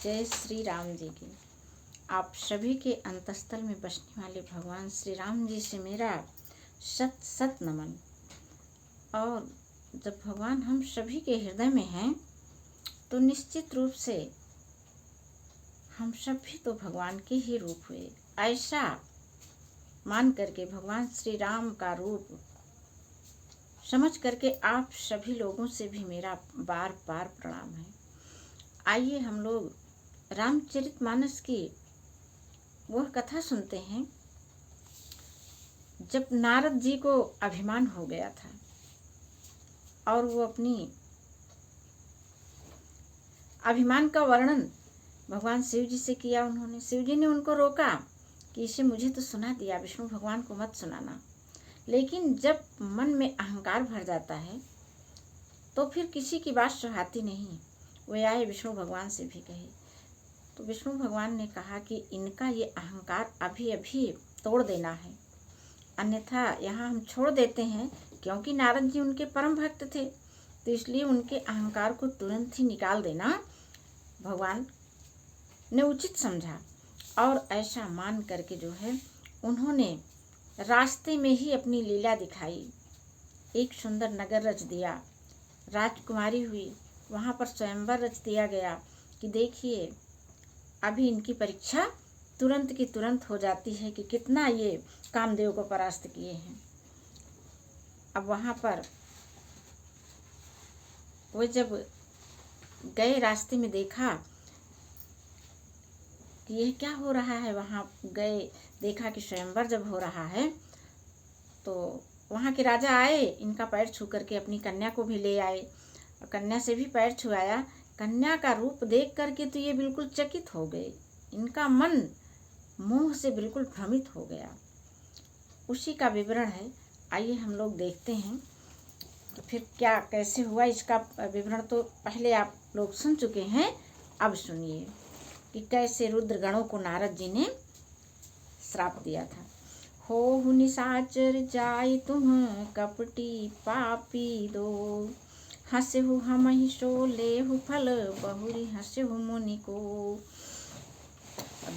जय श्री राम जी की। आप सभी के अंतस्थल में बसने वाले भगवान श्री राम जी से मेरा शत शत नमन। और जब भगवान हम सभी के हृदय में हैं तो निश्चित रूप से हम सब भी तो भगवान के ही रूप हुए। ऐसा मान करके भगवान श्री राम का रूप समझ करके आप सभी लोगों से भी मेरा बार बार प्रणाम है। आइए हम लोग रामचरितमानस की वह कथा सुनते हैं जब नारद जी को अभिमान हो गया था और वो अपनी अभिमान का वर्णन भगवान शिव जी से किया। उन्होंने, शिव जी ने उनको रोका कि इसे मुझे तो सुना दिया, विष्णु भगवान को मत सुनाना। लेकिन जब मन में अहंकार भर जाता है तो फिर किसी की बात सुहाती नहीं। वे आए विष्णु भगवान से भी कहे तो विष्णु भगवान ने कहा कि इनका ये अहंकार अभी अभी तोड़ देना है, अन्यथा यहाँ हम छोड़ देते हैं। क्योंकि नारद जी उनके परम भक्त थे तो इसलिए उनके अहंकार को तुरंत ही निकाल देना भगवान ने उचित समझा। और ऐसा मान करके जो है उन्होंने रास्ते में ही अपनी लीला दिखाई। एक सुंदर नगर रच दिया, राजकुमारी हुई, वहाँ पर स्वयंवर रच दिया गया कि देखिए अभी इनकी परीक्षा तुरंत की तुरंत हो जाती है कि कितना ये कामदेव को परास्त किए हैं। अब वहाँ पर वो जब गए रास्ते में देखा कि यह क्या हो रहा है, वहाँ गए देखा कि स्वयंवर जब हो रहा है तो वहाँ के राजा आए, इनका पैर छू करके अपनी कन्या को भी ले आए और कन्या से भी पैर छुआया। कन्या का रूप देख करके तो ये बिल्कुल चकित हो गए, इनका मन मोह से बिल्कुल भ्रमित हो गया। उसी का विवरण है, आइए हम लोग देखते हैं। तो फिर क्या कैसे हुआ इसका विवरण तो पहले आप लोग सुन चुके हैं। अब सुनिए कि कैसे रुद्र गणों को नारद जी ने श्राप दिया था। हो निशाचर जाय तुम कपटी पापी दो, हंसहु हमहि सो लेहु फल बहुरी हंसहु मुनि को।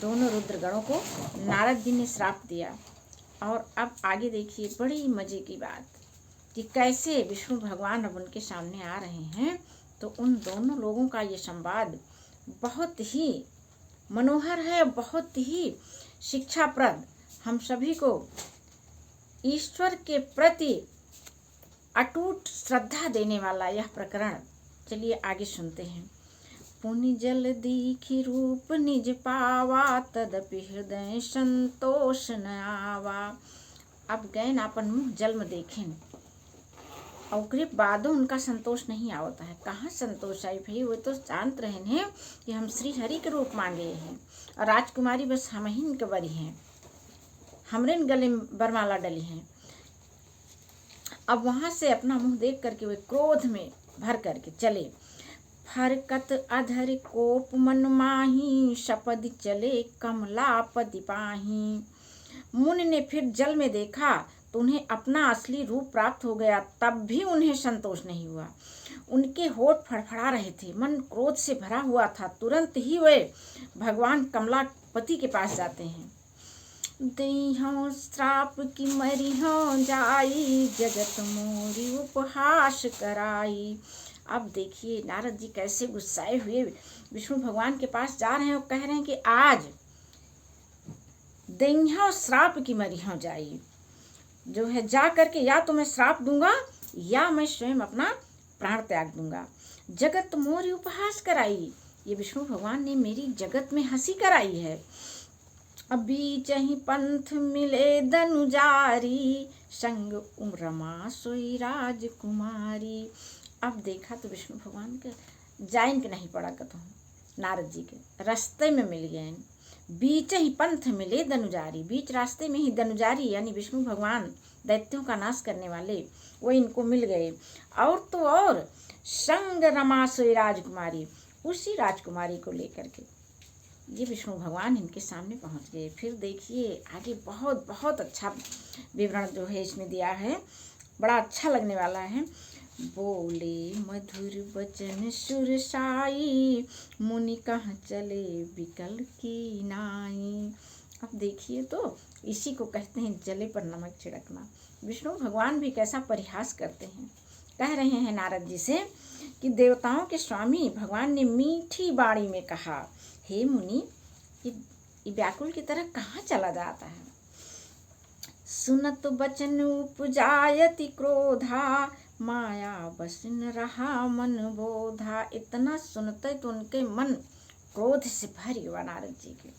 दोनों रुद्र गणों को नारद जी ने श्राप दिया। और अब आगे देखिए बड़ी मजे की बात कि कैसे विष्णु भगवान अब उनके सामने आ रहे हैं। तो उन दोनों लोगों का ये संवाद बहुत ही मनोहर है, बहुत ही शिक्षाप्रद, हम सभी को ईश्वर के प्रति अटूट श्रद्धा देने वाला यह प्रकरण। चलिए आगे सुनते हैं। पुनि जल दीखि रूप निज पावा, तदपि हृदय संतोष न आवा। अब गए अपन मुँह जल में देखें और ओकरे बादों उनका संतोष नहीं आवता है। कहाँ संतोष आई भाई, वो तो शांत रहन है कि हम श्री हरि के रूप मांगे हैं और राजकुमारी बस हम ही इनके बरी हैं, हमरे गले में बरमाला डली हैं। अब वहाँ से अपना मुंह देख करके वे क्रोध में भर करके चले। फरकत अधर कोप मन माही, सपदि चले कमलापति पाही। मुनि ने फिर जल में देखा तो उन्हें अपना असली रूप प्राप्त हो गया, तब भी उन्हें संतोष नहीं हुआ। उनके होठ फड़फड़ा रहे थे, मन क्रोध से भरा हुआ था। तुरंत ही वे भगवान कमलापति के पास जाते हैं। देहौ श्राप की मरिहौ जाई, जगत मोरी उपहास कराई। अब देखिए नारद जी कैसे गुस्साए हुए विष्णु भगवान के पास जा रहे हैं और कह रहे हैं कि आज देहौ श्राप की मरिहौ जाई, जो है जा करके या तो मैं श्राप दूंगा या मैं स्वयं अपना प्राण त्याग दूंगा। जगत मोरी उपहास कराई, ये विष्णु भगवान ने मेरी जगत में हंसी कराई है। अभी चही पंथ मिले दनुजारी, संग उम्रमा सोई राजकुमारी। अब देखा तो विष्णु भगवान के जाइन के नहीं पड़ा कथों, नारद जी के रास्ते में मिल गए। बीच ही पंथ मिले दनुजारी, बीच रास्ते में ही दनुजारी यानी विष्णु भगवान दैत्यों का नाश करने वाले वो इनको मिल गए। और तो और संग रमा सोई राजकुमारी, उसी राजकुमारी को लेकर के ये विष्णु भगवान इनके सामने पहुंच गए। फिर देखिए आगे बहुत बहुत अच्छा विवरण जो है इसमें दिया है, बड़ा अच्छा लगने वाला है। बोले मधुर वचन सुरसाई, मुनि कहाँ चले बिकल की नाई। अब देखिए तो इसी को कहते हैं जले पर नमक छिड़कना। विष्णु भगवान भी कैसा परिहास करते हैं। कह रहे हैं नारद जी से कि देवताओं के स्वामी भगवान ने मीठी बाणी में कहा, हे मुनि, ये व्याकुल की तरह कहाँ चला जाता है। सुनत वचन उपजायति क्रोधा, माया बस न रहा मन बोधा। इतना सुनते तो उनके मन क्रोध से भर हुआ नारद जी के।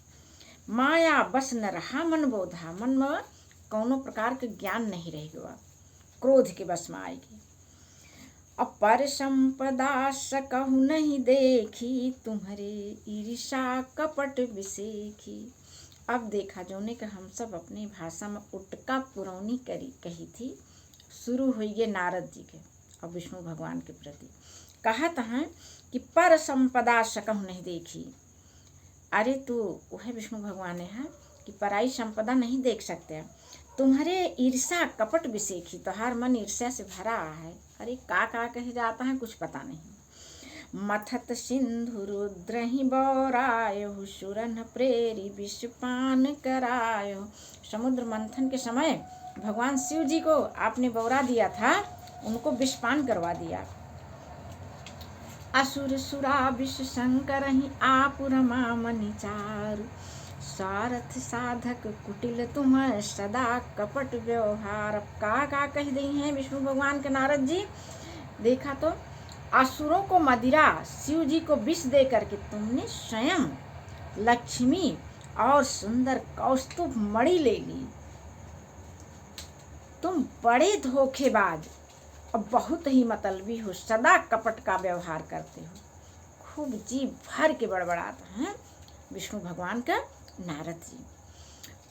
माया बस न रहा मन बोधा, मन में कौनो प्रकार के ज्ञान नहीं रह गया, क्रोध के बस में आएगी। अपर संपदा सकहु नहीं देखी, तुम्हारे ईर्षा कपट विसेखी। अब देखा जोने का हम सब अपनी भाषा में उटका पुरौनी कही थी, शुरू हुई है नारद जी के और विष्णु भगवान के प्रति। कहत हैं कि पर संपदा सकहु नहीं देखी। अरे तू वह विष्णु भगवान है कि पराई संपदा नहीं देख सकते। तुम्हारे ईर्षा कपट विसेखी, तोहार मन ईर्ष्या से भरा है। अरे का कहे जाता है कुछ पता नहीं। मथत सिंधु रुद्र ही बौरायो, सुरन प्रेरी विषपान करायो। समुद्र मंथन के समय भगवान शिव जी को आपने बौरा दिया था, उनको विषपान करवा दिया। असुर सुरा विष शंकर ही आप रमा मनि चारु, सारथ साधक कुटिल तुम सदा कपट व्यवहार। का कह दी हैं विष्णु भगवान के नारद जी। देखा तो असुरों को मदिरा, शिव जी को विष दे करके तुमने स्वयं लक्ष्मी और सुंदर कौस्तुभ मणि ले ली। तुम बड़े धोखेबाज और बहुत ही मतलबी हो, सदा कपट का व्यवहार करते हो। खूब जी भर के बड़बड़ाते हैं विष्णु भगवान का नारद जी।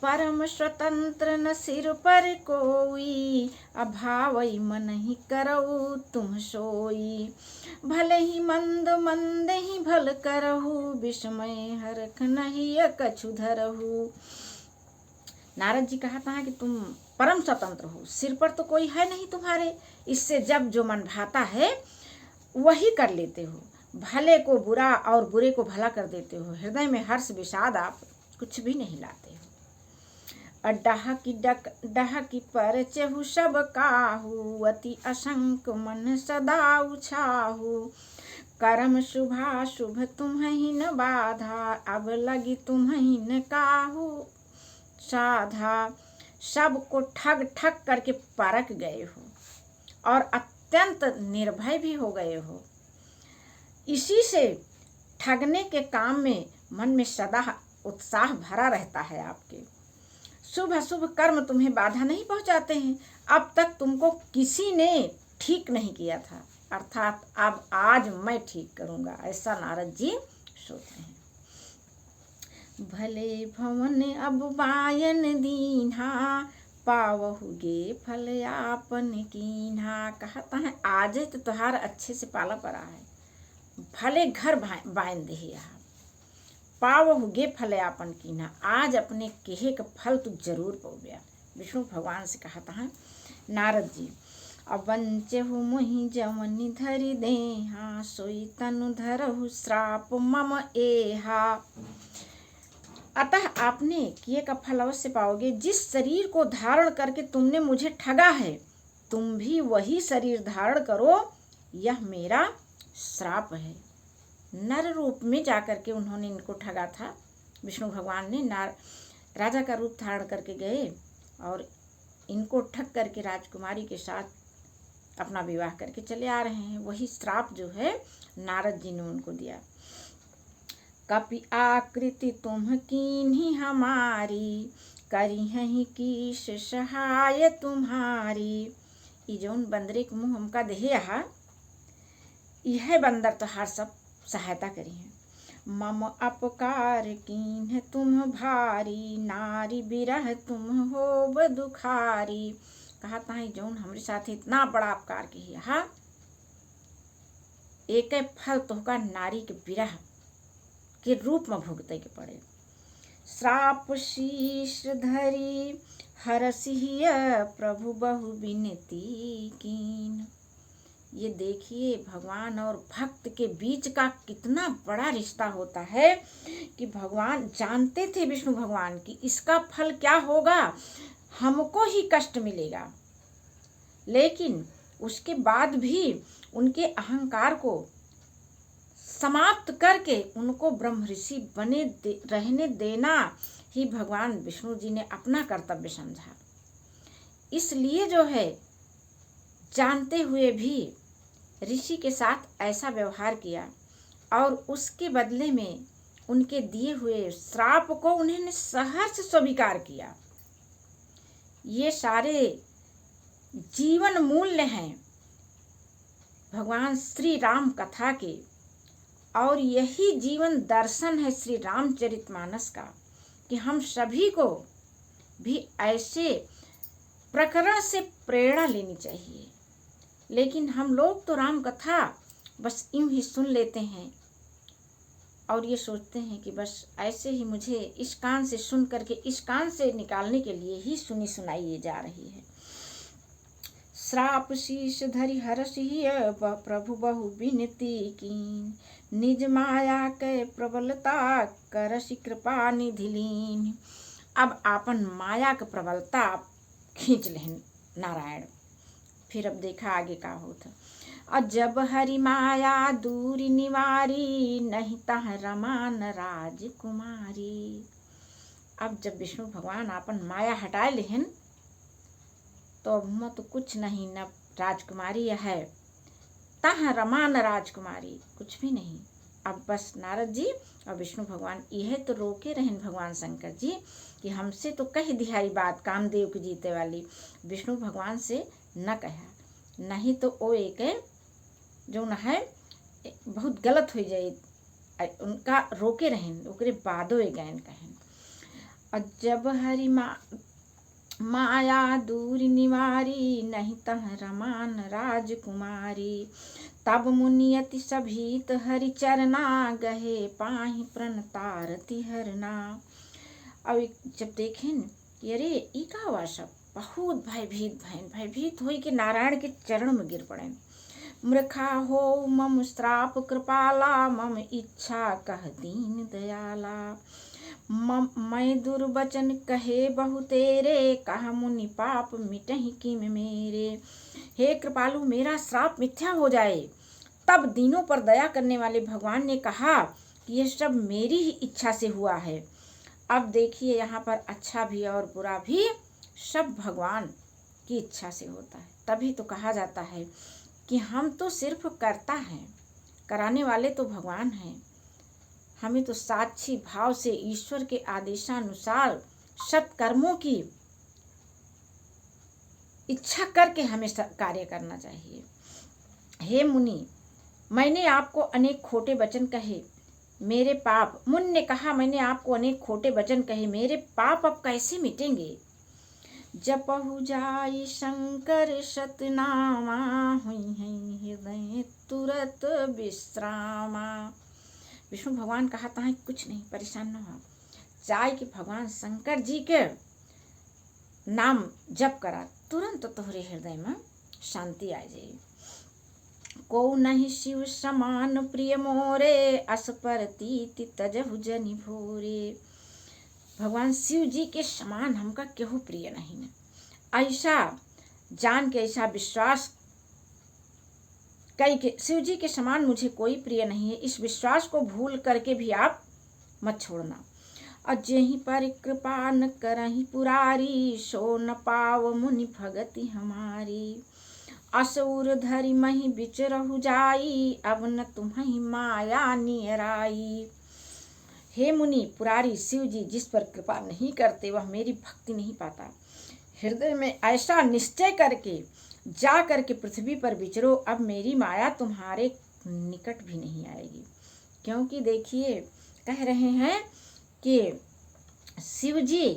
परम स्वतंत्र न सिर पर कोई, अभावई मन ही करऊ तुम सोई। भले ही मंद मंद ही भल करहु, विस्मय हरख नहीं कछु धरहु। नारद जी कहता है कि तुम परम स्वतंत्र हो, सिर पर तो कोई है नहीं तुम्हारे, इससे जब जो मन भाता है वही कर लेते हो। भले को बुरा और बुरे को भला कर देते हो। हृदय में हर्ष विषाद आप कुछ भी नहीं लाते हो। डह की पर चहु सब काहू, अति असंक मन सदा उछाहू। कर्म शुभा शुभ तुम्हि न बाधा, अब लगी तुम्हि न काहू साधा। सबको ठग ठग करके परख गए हो और अत्यंत निर्भय भी हो गए हो। इसी से ठगने के काम में मन में सदा उत्साह भरा रहता है आपके। शुभ अशुभ कर्म तुम्हें बाधा नहीं पहुंचाते हैं। अब तक तुमको किसी ने ठीक नहीं किया था, अर्थात अब आज मैं ठीक करूंगा, ऐसा नारद जी सोचते हैं। भले भवन अब बायन दीन्हा, पावहुगे फल आपन कीन्हा। कहता है आज तो तुहार अच्छे से पाला पड़ा है, भले घर बायन दे यहाँ, पावहुगे फल आपन कीन्हा। आज अपने केहे का फल तू जरूर पाओगे। विष्णु भगवान से कहता है नारद जी। अवंचहु मुहि जवनि धरि देहा, सोई तनु धरहु श्राप मम एहा। अतः आपने किए का फल अवश्य पाओगे। जिस शरीर को धारण करके तुमने मुझे ठगा है, तुम भी वही शरीर धारण करो, यह मेरा श्राप है। नर रूप में जाकर के उन्होंने इनको ठगा था। विष्णु भगवान ने राजा का रूप धारण करके गए और इनको ठग करके राजकुमारी के साथ अपना विवाह करके चले आ रहे हैं। वही श्राप जो है नारद जी ने उनको दिया। कपि आकृति तुम कीन्ही हमारी, करी हही कीश सहाय तुम्हारी। ई जौन बंदरे के मुँह हमका देहे यहाँ, यह बंदर तोहार सब सहायता करी है। मम अपकार कीन्ह तुम भारी, नारी बिरह तुम होब दुखारी। कहता है जौन हमारे साथ इतना बड़ा अपकार की है, एक फल तोहका नारी के बिरह के रूप में भुगते के पड़े। श्राप शीश धरी हरसिय प्रभु बहु विनती कीन। ये देखिए भगवान और भक्त के बीच का कितना बड़ा रिश्ता होता है कि भगवान जानते थे, विष्णु भगवान की इसका फल क्या होगा, हमको ही कष्ट मिलेगा, लेकिन उसके बाद भी उनके अहंकार को समाप्त करके उनको ब्रह्म ऋषि रहने देना ही भगवान विष्णु जी ने अपना कर्तव्य समझा। इसलिए जो है जानते हुए भी ऋषि के साथ ऐसा व्यवहार किया और उसके बदले में उनके दिए हुए श्राप को उन्होंने सहर्ष स्वीकार किया। ये सारे जीवन मूल्य हैं भगवान श्री राम कथा के, और यही जीवन दर्शन है श्री रामचरितमानस का कि हम सभी को भी ऐसे प्रकरण से प्रेरणा लेनी चाहिए। लेकिन हम लोग तो राम कथा बस यूं ही सुन लेते हैं और ये सोचते हैं कि बस ऐसे ही मुझे इस कान से सुन करके इस कान से निकालने के लिए ही सुनी सुनाई ये जा रही है। श्राप शीश धरि हरषि प्रभु बहु विनती कीन, निज माया के प्रबलता करसि कृपा निधि लीन। अब आपन माया के प्रबलता खींच लें नारायण। फिर अब देखा आगे का होता। और जब हरि माया दूर निवारी, नहीं तह रमान राजकुमारी। अब जब विष्णु भगवान आपन माया हटाए लेहन तो अब मत तो कुछ नहीं, न राजकुमारी है तह रमान राजकुमारी, कुछ भी नहीं। अब बस नारद जी और विष्णु भगवान यह तो रोके रहन भगवान शंकर जी कि हमसे तो कह दिहाई बात कामदेव के जीते वाली, विष्णु भगवान से न कहा, नहीं तो वो एक जो न है बहुत गलत हो जाए, उनका रोके रहन ओकरे बादो गैन कहन। और जब हरि माया दूर निवारी, नहीं तह रमान राजकुमारी। तब मुनियति सभीत हरि चरना, गहे पाहि प्रणतारति हरना। अब जब देखें कि अरे ई का हुआ, सब बहुत भयभीत हुई कि नारायण के चरण में गिर पड़े। मूर्खा हो मम श्राप कृपाला, मम इच्छा कह दीन दयाला। मैं दुर्वचन कहे बहु तेरे, कहा मुनि पाप मिटहि किम मेरे। हे कृपालु, मेरा श्राप मिथ्या हो जाए। तब दीनों पर दया करने वाले भगवान ने कहा कि यह सब मेरी ही इच्छा से हुआ है। अब देखिए यहाँ पर अच्छा भी और बुरा भी सब भगवान की इच्छा से होता है। तभी तो कहा जाता है कि हम तो सिर्फ करता हैं, कराने वाले तो भगवान हैं। हमें तो साक्षी भाव से ईश्वर के आदेशानुसार सत्कर्मों की इच्छा करके हमें कार्य करना चाहिए। हे मुनि, मैंने आपको अनेक खोटे वचन कहे, मेरे पाप, मुनि ने कहा मैंने आपको अनेक खोटे वचन कहे, मेरे पाप अब कैसे मिटेंगे। जपहु जाई शंकर सतनामा, हुई है हृदय तुरत विश्रामा। विष्णु भगवान कहता है कुछ नहीं, परेशान न हो, जाए कि भगवान शंकर जी के नाम जप करा, तुरंत तोहरे हृदय में शांति आ जाए। को नहीं शिव समान प्रिय मोरे, अस पर तीति तजहु जनि भोरे। भगवान शिव जी के समान हमका केहू प्रिय नहीं है। ऐसा जान के, ऐसा विश्वास कई के शिव जी के समान मुझे कोई प्रिय नहीं है, इस विश्वास को भूल करके भी आप मत छोड़ना। और जेहि पर कृपा न करहि पुरारी, सो न पाव मुनि भगति हमारी। असुर धरि मही बिचरहु जाई, अब न तुम्हि माया नियराई। हे मुनि पुरारी शिव जी जिस पर कृपा नहीं करते वह मेरी भक्ति नहीं पाता। हृदय में ऐसा निश्चय करके जा करके पृथ्वी पर विचरो, अब मेरी माया तुम्हारे निकट भी नहीं आएगी। क्योंकि देखिए कह रहे हैं कि शिव जी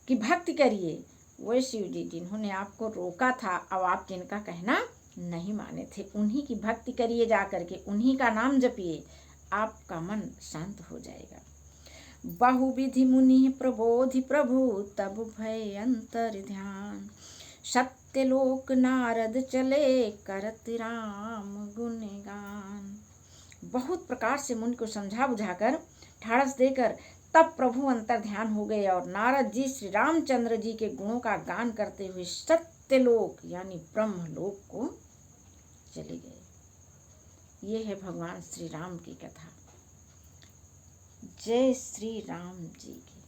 की भक्ति करिए, वो शिव जी जिन्होंने आपको रोका था, अब आप जिनका कहना नहीं माने थे, उन्हीं की भक्ति करिए, जा करके उन्हीं का नाम जपिए, आपका मन शांत हो जाएगा। बहुविधि मुनि प्रबोधि प्रभु, तब भय अंतर ध्यान। सत्य सत्यलोक नारद चले करत राम गुणगान। बहुत प्रकार से मुनि को समझा बुझाकर ठाड़स देकर तब प्रभु अंतर ध्यान हो गए और नारद जी श्री रामचंद्र जी के गुणों का गान करते हुए सत्यलोक यानी ब्रह्मलोक को चले गए। ये है भगवान श्री राम की कथा। जय श्री राम जी की।